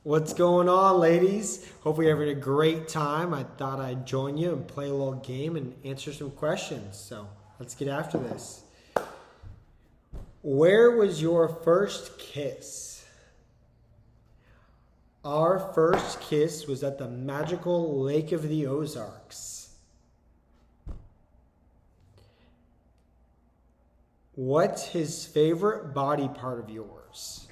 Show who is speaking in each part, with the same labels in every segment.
Speaker 1: What's going on, ladies? Hopefully you're having a great time. I thought I'd join you and play a little game and answer some questions. So let's get after this. Where was your first kiss? Our first kiss was at the magical Lake of the Ozarks. What's his favorite body part of yours?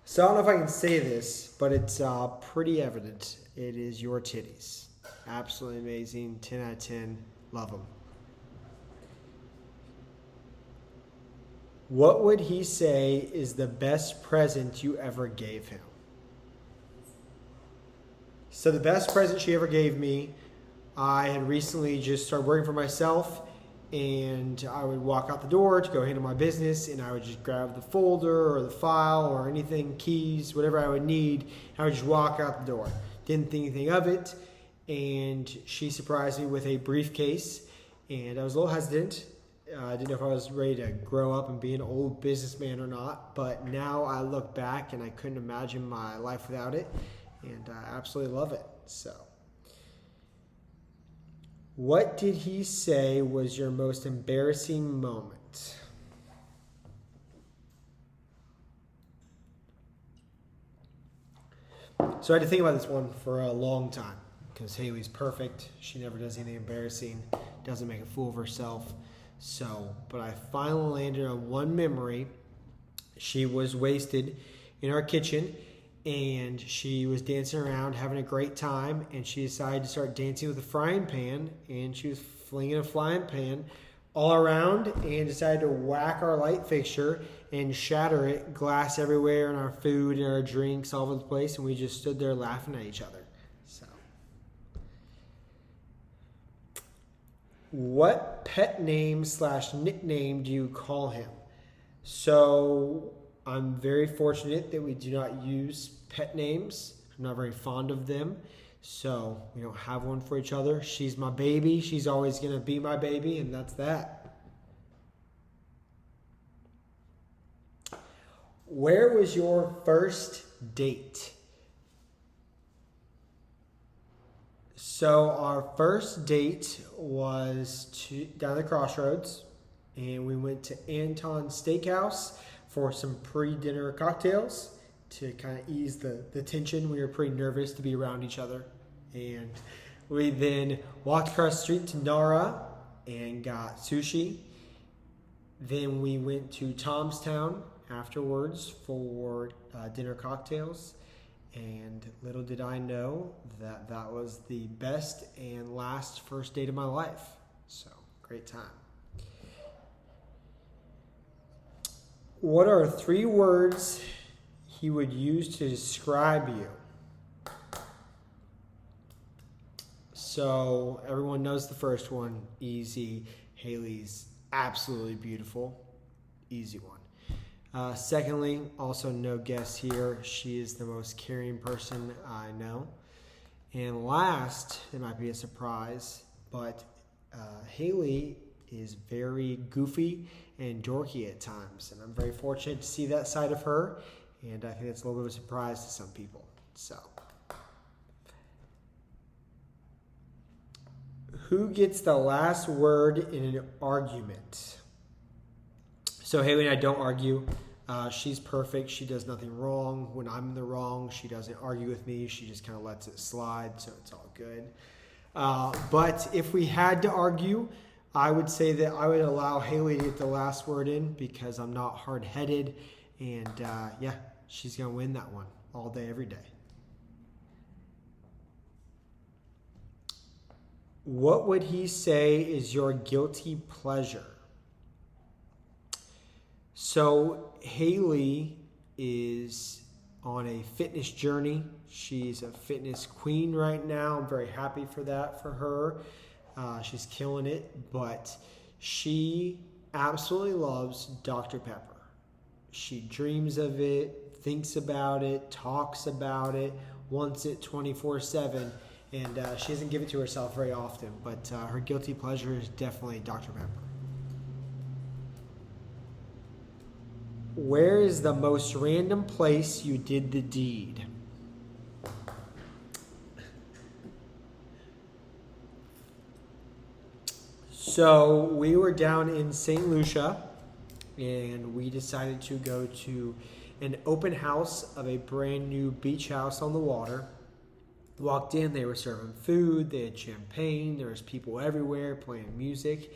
Speaker 1: So I don't know if I can say this, but it's pretty evident. It is your titties. Absolutely amazing. 10 out of 10. Love them. What would he say is the best present you ever gave him? So the best present she ever gave me, I had recently just started working for myself, and I would walk out the door to go handle my business, and I would just grab the folder or the file or anything, keys, whatever I would need. I would just walk out the door. Didn't think anything of it, and she surprised me with a briefcase, and I was a little hesitant. I didn't know if I was ready to grow up and be an old businessman or not, but now I look back and I couldn't imagine my life without it, and I absolutely love it. So, what did he say was your most embarrassing moment? So I had to think about this one for a long time because Haley's perfect. She never does anything embarrassing, doesn't make a fool of herself. So, but I finally landed on one memory. She was wasted in our kitchen and she was dancing around having a great time, and she decided to start dancing with a frying pan, and she was flinging a frying pan all around and decided to whack our light fixture and shatter it, glass everywhere, and our food and our drinks all over the place, and we just stood there laughing at each other. So, what pet name / nickname do you call him? So I'm very fortunate that we do not use pet names. I'm not very fond of them. So we don't have one for each other. She's my baby. She's always going to be my baby, and that's that. Where was your first date? So our first date was down the crossroads, and we went to Anton's Steakhouse for some pre-dinner cocktails to kind of ease the tension. We were pretty nervous to be around each other. And we then walked across the street to Nara and got sushi. Then we went to Tom's Town afterwards for dinner cocktails. And little did I know that that was the best and last first date of my life. So, great time. What are 3 words he would use to describe you? So everyone knows the first one, easy. Haley's absolutely beautiful. Easy one. Secondly, also no guess here, she is the most caring person I know. And last, it might be a surprise, but Haley is very goofy and dorky at times, and I'm very fortunate to see that side of her, and I think that's a little bit of a surprise to some people. So, who gets the last word in an argument? So Haley and I don't argue. She's perfect. She does nothing wrong. When I'm in the wrong, she doesn't argue with me. She just kind of lets it slide, so it's all good. But if we had to argue, I would say that I would allow Haley to get the last word in because I'm not hard-headed. And yeah, she's going to win that one all day, every day. What would he say is your guilty pleasure? So Haley is on a fitness journey. She's a fitness queen right now. I'm very happy for that for her. She's killing it, but she absolutely loves Dr. Pepper. She dreams of it, thinks about it, talks about it, wants it 24/7, and she doesn't give it to herself very often, but her guilty pleasure is definitely Dr. Pepper. Where is the most random place you did the deed? So we were down in St. Lucia, and we decided to go to an open house of a brand new beach house on the water. Walked in, they were serving food, they had champagne, there was people everywhere playing music,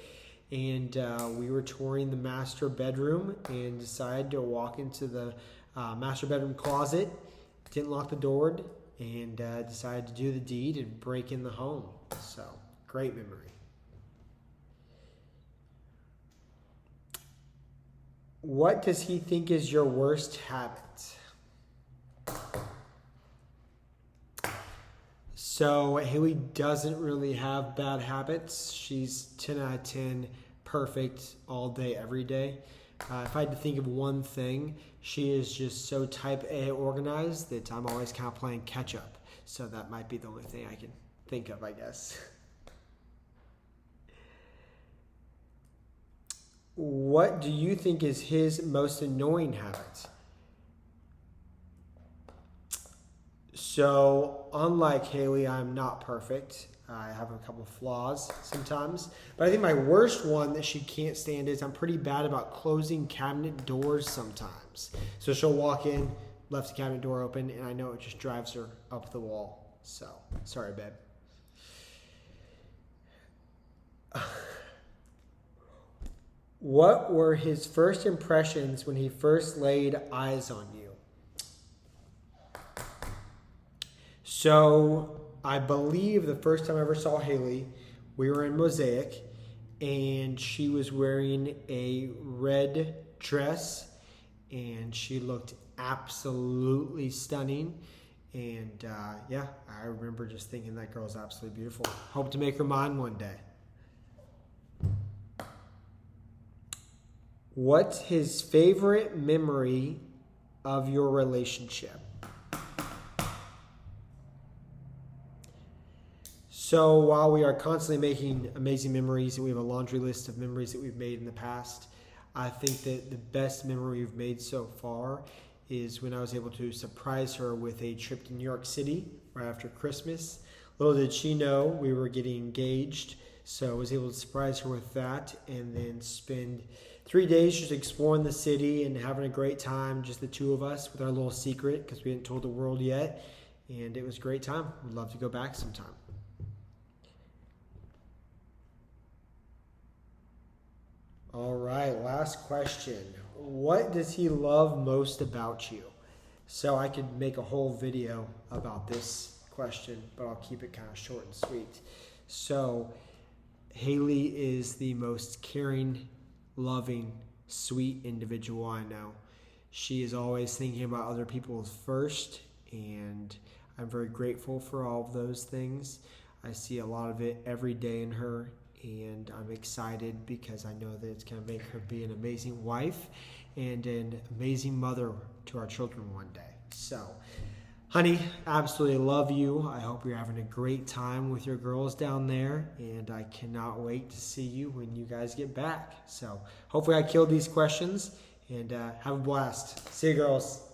Speaker 1: and we were touring the master bedroom and decided to walk into the master bedroom closet, didn't lock the door, and decided to do the deed and break in the home. So, great memory. What does he think is your worst habit? So Haley doesn't really have bad habits. She's 10 out of 10, perfect all day, every day. If I had to think of one thing, she is just so type A organized that I'm always kind of playing catch up. So that might be the only thing I can think of, I guess. What do you think is his most annoying habit? So, unlike Haley, I'm not perfect. I have a couple flaws sometimes. But I think my worst one that she can't stand is I'm pretty bad about closing cabinet doors sometimes. So she'll walk in, left the cabinet door open, and I know it just drives her up the wall. So, sorry, babe. What were his first impressions when he first laid eyes on you? So, I believe the first time I ever saw Haley, we were in Mosaic, and she was wearing a red dress, and she looked absolutely stunning. And yeah, I remember just thinking that girl's absolutely beautiful. Hope to make her mine one day. What's his favorite memory of your relationship? So while we are constantly making amazing memories, and we have a laundry list of memories that we've made in the past, I think that the best memory we've made so far is when I was able to surprise her with a trip to New York City right after Christmas. Little did she know we were getting engaged, so I was able to surprise her with that and then spend 3 days just exploring the city and having a great time, just the two of us with our little secret because we hadn't told the world yet. And it was a great time. We'd love to go back sometime. All right, last question. What does he love most about you? So I could make a whole video about this question, but I'll keep it kind of short and sweet. So Haley is the most caring, loving, sweet individual I know. She is always thinking about other people first, and I'm very grateful for all of those things. I see a lot of it every day in her, and I'm excited because I know that it's going to make her be an amazing wife and an amazing mother to our children one day. So, honey, absolutely love you. I hope you're having a great time with your girls down there, and I cannot wait to see you when you guys get back. So, hopefully I killed these questions, and have a blast. See you, girls.